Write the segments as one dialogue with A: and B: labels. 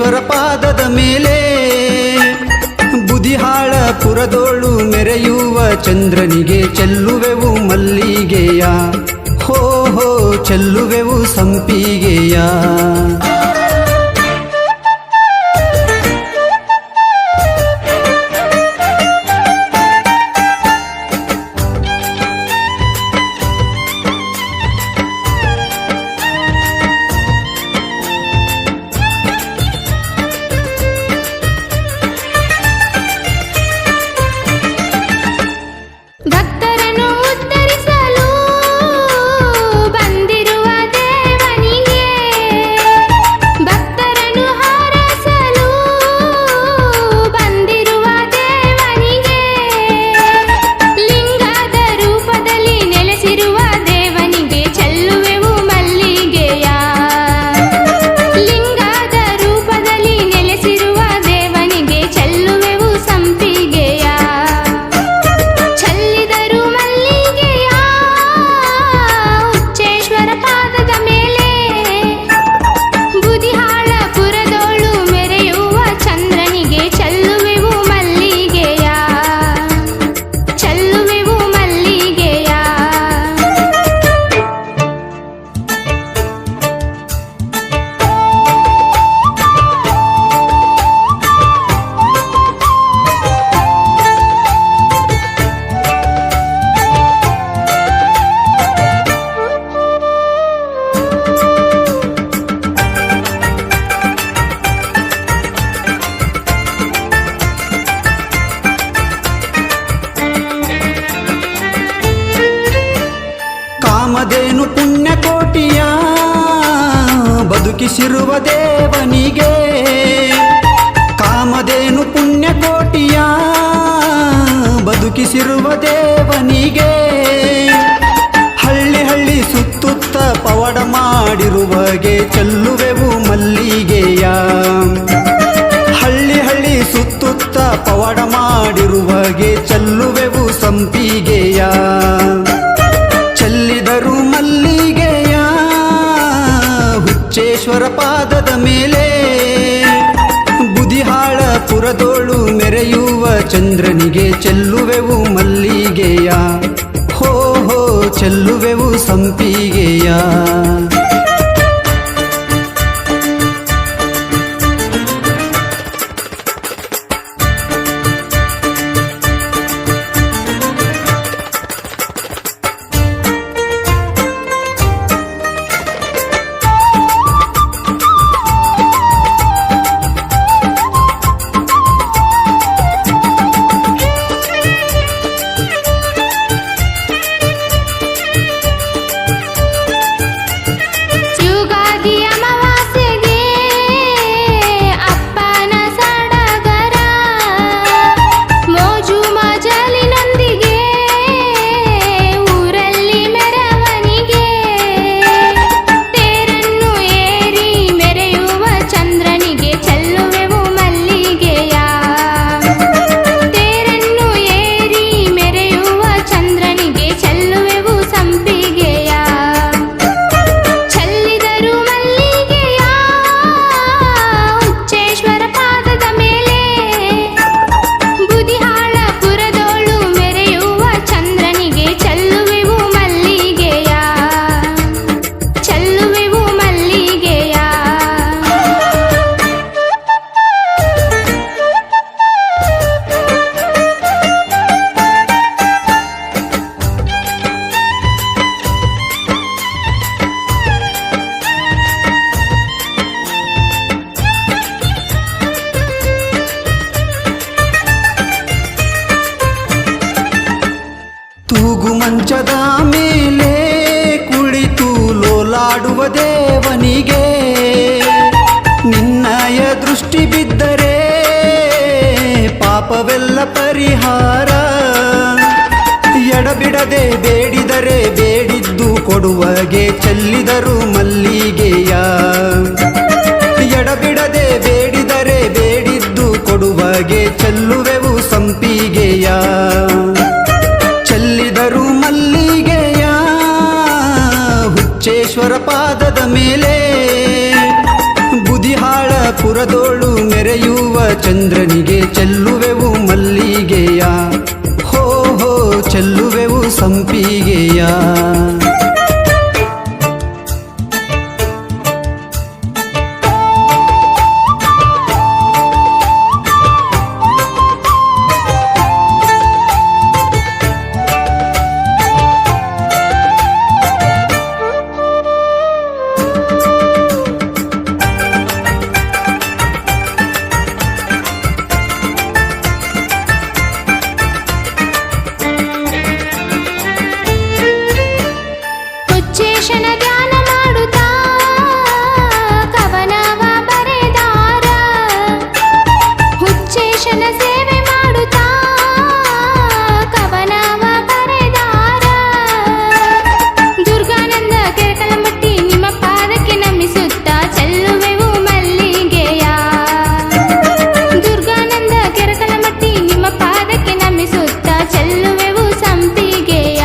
A: ಹುಚ್ಚೇಶ್ವರ ಪಾದದ ಮೇಲೆ ಬುದಿಹಾಳಪುರದೋಳು ಮೆರೆಯುವ ಚಂದ್ರನಿಗೆ ಚೆಲ್ಲುವೆವು ಮಲ್ಲಿಗೆಯ ಹೋ ಹೋ ಚೆಲ್ಲುವೆವು ಸಂಪಿಗೆಯ. ಕಾಮಧೇನು ಪುಣ್ಯಕೋಟಿಯ ಬದುಕಿಸಿರುವ ದೇವನಿಗೆ ಕಾಮಧೇನು ಪುಣ್ಯಕೋಟಿಯ ಬದುಕಿಸಿರುವ ದೇವನಿಗೆ ಹಳ್ಳಿ ಹಳ್ಳಿ ಸುತ್ತುತ್ತ ಪವಡ ಮಾಡಿರುವಗೆ ಚೆಲ್ಲುವೆವು ಮಲ್ಲಿಗೆಯ ಹಳ್ಳಿ ಹಳ್ಳಿ ಸುತ್ತುತ್ತ ಪವಡ ಮಾಡಿರುವಗೆ ಚೆಲ್ಲುವೆವು ಸಂಪಿಗೆಯ. ಚೆಲ್ಲಿದರು ಮಲ್ಲಿಗೆಯ ಹುಚ್ಚೇಶ್ವರ ಪಾದದ ಮೇಲೆ ಬುದಿಹಾಳಪುರದೋಳು ಮೆರೆಯುವ ಚಂದ್ರನಿಗೆ ಚೆಲ್ಲುವೆವು ಮಲ್ಲಿಗೆಯ ಹೋ ಹೋ ಚೆಲ್ಲುವೆವು ಸಂಪಿಗೆಯ. ತೂಗು ಮಂಚದ ಮೇಲೆ ಕುಳಿತು ಲೋಲಾಡುವ ದೇವನಿಗೆ ನಿನ್ನಯ ದೃಷ್ಟಿ ಬಿದ್ದರೆ ಪಾಪವೆಲ್ಲ ಪರಿಹಾರ. ಎಡಬಿಡದೆ ಬೇಡಿದರೆ ಬೇಡಿದ್ದು ಕೊಡುವಗೆ ಚೆಲ್ಲಿದರು ಮಲ್ಲಿಗೆಯ ಎಡಬಿಡದೆ ಬೇಡಿದರೆ ಬೇಡಿದ್ದು ಕೊಡುವಗೆ ಚೆಲ್ಲುವೆವು ಸಂಪಿಗೆಯ. ಚೆಲ್ಲಿದರು ಮಲ್ಲಿಗೆಯ ಹುಚ್ಚೇಶ್ವರ ಪಾದದ ಮೇಲೆ ಬುದಿಹಾಳಪುರದೋಳು ಮೆರೆಯುವ ಚಂದ್ರನಿಗೆ ಚೆಲ್ಲುವೆವು ಮಲ್ಲಿಗೆಯ ಹೋ ಹೋ ಚೆಲ್ಲುವೆವು ಸಂಪಿಗೆಯ
B: ಹುಚ್ಚೇಶನ ಧ್ಯಾನ ಮಾಡುತ್ತಾ ಕವನವ ಬರೆದಾರ ಹುಚ್ಚೇಶನ ಸೇವೆ ಮಾಡುತ್ತಾ ಕವನವ ಬರೆದಾರ ದುರ್ಗಾನಂದ ಕೆರಕಲಮಟ್ಟಿ ನಿಮ್ಮ ಪಾದಕ್ಕೆ ನಮಿಸುತ್ತ ಚೆಲ್ಲುವೆವು ಮಲ್ಲಿಗೆಯ ದುರ್ಗಾನಂದ ಕೆರಕಲಮಟ್ಟಿ ನಿಮ್ಮ ಪಾದಕ್ಕೆ ನಮಿಸುತ್ತ ಚೆಲ್ಲುವೆವು ಸಂಪಿಗೆಯ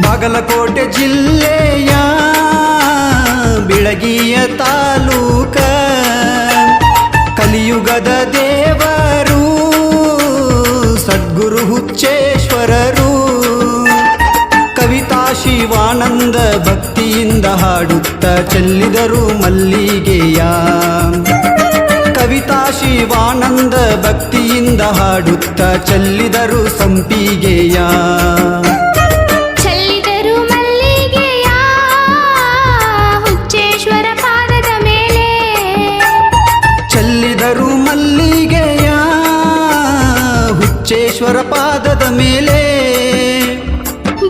A: ಬಾಗಲಕೋಟೆ ಜಿಲ್ಲೆಯ ಬಿಳಗಿಯ ತಾಲೂಕ ಕಲಿಯುಗದ ದೇವರು ಸದ್ಗುರು ಹುಚ್ಚೇಶ್ವರರು ಕವಿತಾ ಶಿವಾನಂದ ಭಕ್ತಿಯಿಂದ ಹಾಡುತ್ತ ಚೆಲ್ಲಿದರು ಮಲ್ಲಿಗೆಯ ಕವಿತಾ ಶಿವಾನಂದ ಭಕ್ತಿಯಿಂದ ಹಾಡುತ್ತ ಚೆಲ್ಲಿದರು ಸಂಪಿಗೆಯ ಚೆಲ್ಲಿದರು ಮಲ್ಲಿಗೆಯ ಹುಚ್ಚೇಶ್ವರ ಪಾದದ ಮೇಲೆ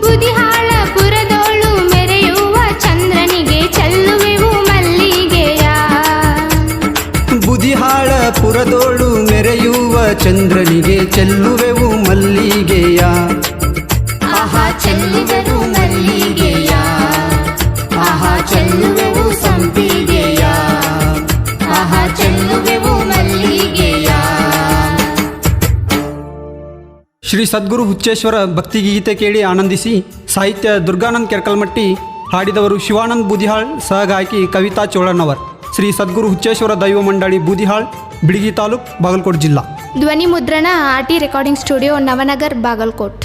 B: ಬುದಿಹಾಳಪುರದೋಳು ಮೆರೆಯುವ ಚಂದ್ರನಿಗೆ ಚೆಲ್ಲುವೆವು ಮಲ್ಲಿಗೆಯ
A: ಬುದಿಹಾಳಪುರದೋಳು ಮೆರೆಯುವ ಚಂದ್ರನಿಗೆ ಚೆಲ್ಲುವೆವು ಮಲ್ಲಿಗೆಯ
B: ಆಹಾ ಚೆಲ್ಲಿದರು ಮಲ್ಲಿಗೆಯ ಆಹಾ ಚೆಲ್ಲುವೆವು ಸಂಪಿಗೆಯ ಆಹಾ ಚೆಲ್ಲುವೆವು ಮಲ್ಲಿಗೆಯ.
A: ಶ್ರೀ ಸದ್ಗುರು ಹುಚ್ಚೇಶ್ವರ ಭಕ್ತಿಗೀತೆ ಕೇಳಿ ಆನಂದಿಸಿ ಸಾಹಿತ್ಯ ದುರ್ಗಾನಂದ್ ಕೆರಕಲ್ಮಟ್ಟಿ, ಹಾಡಿದವರು ಶಿವಾನಂದ್ ಬೂದಿಹಾಳ್, ಸಹಗಾಯಕಿ ಕವಿತಾ ಚೋಳಣ್ಣವರ್. ಶ್ರೀ ಸದ್ಗುರು ಹುಚ್ಚೇಶ್ವರ ದೈವ ಮಂಡಳಿ ಬೂದಿಹಾಳ್, ಬಿಳಿಗಿ ತಾಲೂಕ್, ಬಾಗಲಕೋಟ್ ಜಿಲ್ಲಾ.
B: ಧ್ವನಿ ಮುದ್ರಣ RT recording studio, Navanagar, Bagalkot.